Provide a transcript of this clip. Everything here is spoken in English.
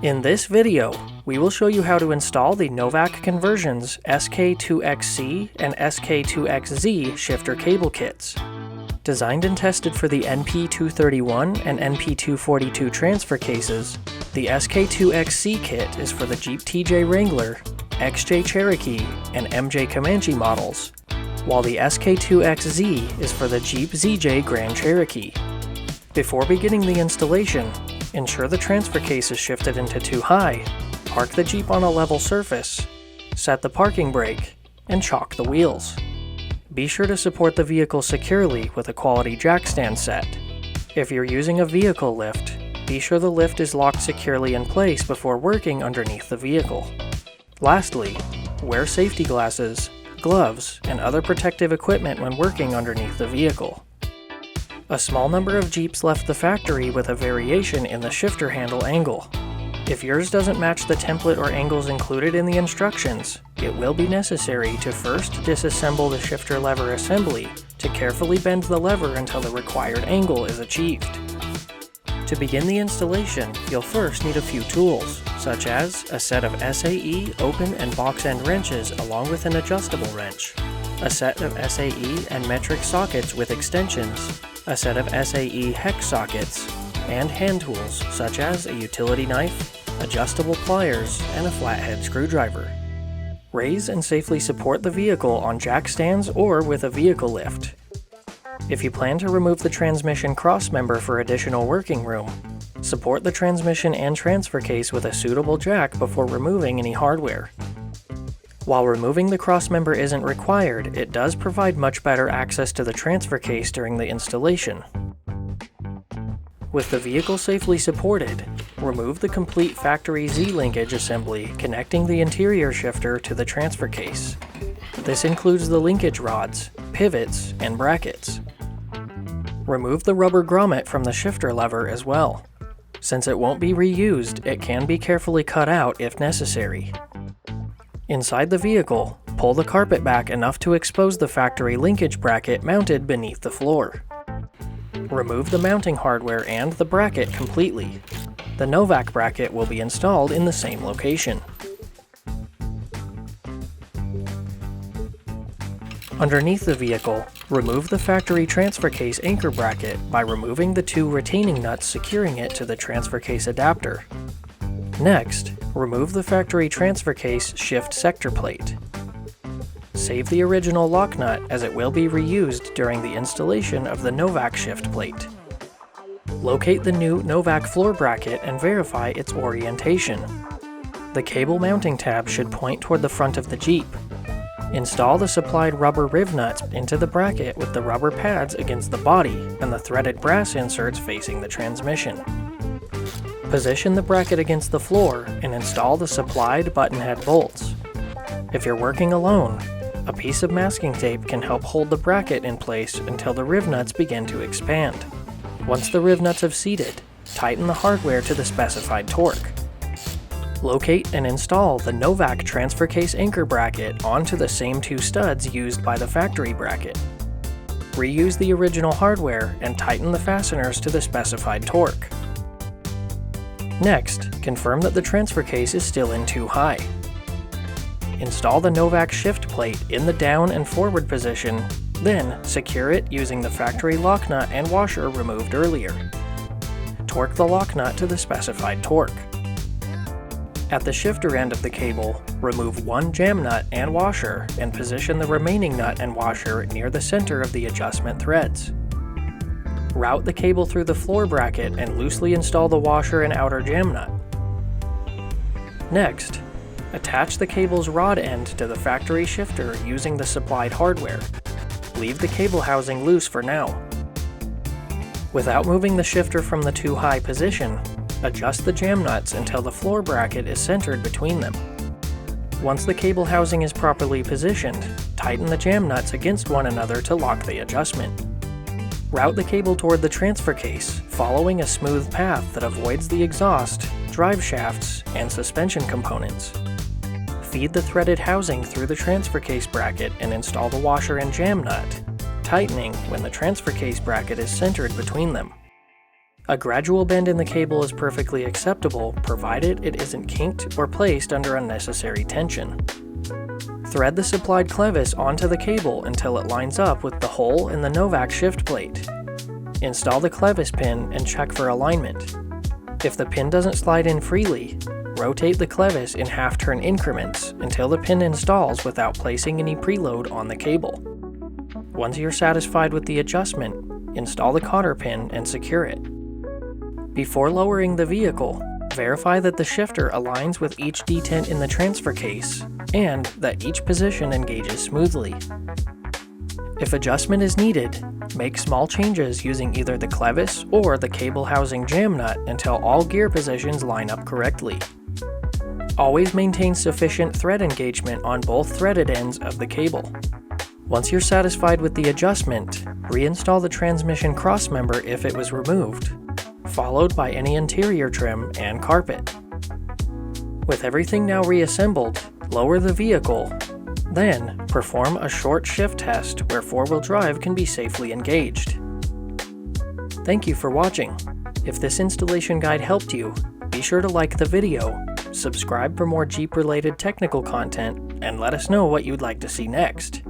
In this video, we will show you how to install the Novak Conversions SK2XC and SK2XZ shifter cable kits. Designed and tested for the NP321 and NP242 transfer cases, the SK2XC kit is for the Jeep TJ Wrangler, XJ Cherokee, and MJ Comanche models, while the SK2XZ is for the Jeep ZJ Grand Cherokee. Before beginning the installation, ensure the transfer case is shifted into too high, park the Jeep on a level surface, set the parking brake, and chock the wheels. Be sure to support the vehicle securely with a quality jack stand set. If you're using a vehicle lift, be sure the lift is locked securely in place before working underneath the vehicle. Lastly, wear safety glasses, gloves, and other protective equipment when working underneath the vehicle. A small number of Jeeps left the factory with a variation in the shifter handle angle. If yours doesn't match the template or angles included in the instructions, it will be necessary to first disassemble the shifter lever assembly to carefully bend the lever until the required angle is achieved. To begin the installation, you'll first need a few tools, such as a set of SAE open and box end wrenches along with an adjustable wrench, a set of SAE and metric sockets with extensions, a set of SAE hex sockets, and hand tools such as a utility knife, adjustable pliers, and a flathead screwdriver. Raise and safely support the vehicle on jack stands or with a vehicle lift. If you plan to remove the transmission crossmember for additional working room, support the transmission and transfer case with a suitable jack before removing any hardware. While removing the crossmember isn't required, it does provide much better access to the transfer case during the installation. With the vehicle safely supported, remove the complete factory Z linkage assembly connecting the interior shifter to the transfer case. This includes the linkage rods, pivots, and brackets. Remove the rubber grommet from the shifter lever as well. Since it won't be reused, it can be carefully cut out if necessary. Inside the vehicle, pull the carpet back enough to expose the factory linkage bracket mounted beneath the floor. Remove the mounting hardware and the bracket completely. The Novak bracket will be installed in the same location. Underneath the vehicle, remove the factory transfer case anchor bracket by removing the two retaining nuts securing it to the transfer case adapter. Next, remove the factory transfer case shift sector plate. Save the original lock nut as it will be reused during the installation of the Novak shift plate. Locate the new Novak floor bracket and verify its orientation. The cable mounting tab should point toward the front of the Jeep. Install the supplied rubber riv nuts into the bracket with the rubber pads against the body and the threaded brass inserts facing the transmission. Position the bracket against the floor and install the supplied button head bolts. If you're working alone, a piece of masking tape can help hold the bracket in place until the riv nuts begin to expand. Once the riv nuts have seated, tighten the hardware to the specified torque. Locate and install the Novak transfer case anchor bracket onto the same two studs used by the factory bracket. Reuse the original hardware and tighten the fasteners to the specified torque. Next, confirm that the transfer case is still in too high. Install the Novak shift plate in the down and forward position, then secure it using the factory lock nut and washer removed earlier. Torque the lock nut to the specified torque. At the shifter end of the cable, remove one jam nut and washer and position the remaining nut and washer near the center of the adjustment threads. Route the cable through the floor bracket and loosely install the washer and outer jam nut. Next, attach the cable's rod end to the factory shifter using the supplied hardware. Leave the cable housing loose for now. Without moving the shifter from the too high position, adjust the jam nuts until the floor bracket is centered between them. Once the cable housing is properly positioned, tighten the jam nuts against one another to lock the adjustment. Route the cable toward the transfer case, following a smooth path that avoids the exhaust, drive shafts, and suspension components. Feed the threaded housing through the transfer case bracket and install the washer and jam nut, tightening when the transfer case bracket is centered between them. A gradual bend in the cable is perfectly acceptable, provided it isn't kinked or placed under unnecessary tension. Thread the supplied clevis onto the cable until it lines up with the hole in the Novak shift plate. Install the clevis pin and check for alignment. If the pin doesn't slide in freely, rotate the clevis in half-turn increments until the pin installs without placing any preload on the cable. Once you're satisfied with the adjustment, install the cotter pin and secure it. Before lowering the vehicle, verify that the shifter aligns with each detent in the transfer case and that each position engages smoothly. If adjustment is needed, make small changes using either the clevis or the cable housing jam nut until all gear positions line up correctly. Always maintain sufficient thread engagement on both threaded ends of the cable. Once you're satisfied with the adjustment, reinstall the transmission crossmember if it was removed, followed by any interior trim and carpet. With everything now reassembled, lower the vehicle, then perform a short shift test where four-wheel drive can be safely engaged. Thank you for watching. If this installation guide helped you, be sure to like the video, subscribe for more Jeep-related technical content, and let us know what you'd like to see next.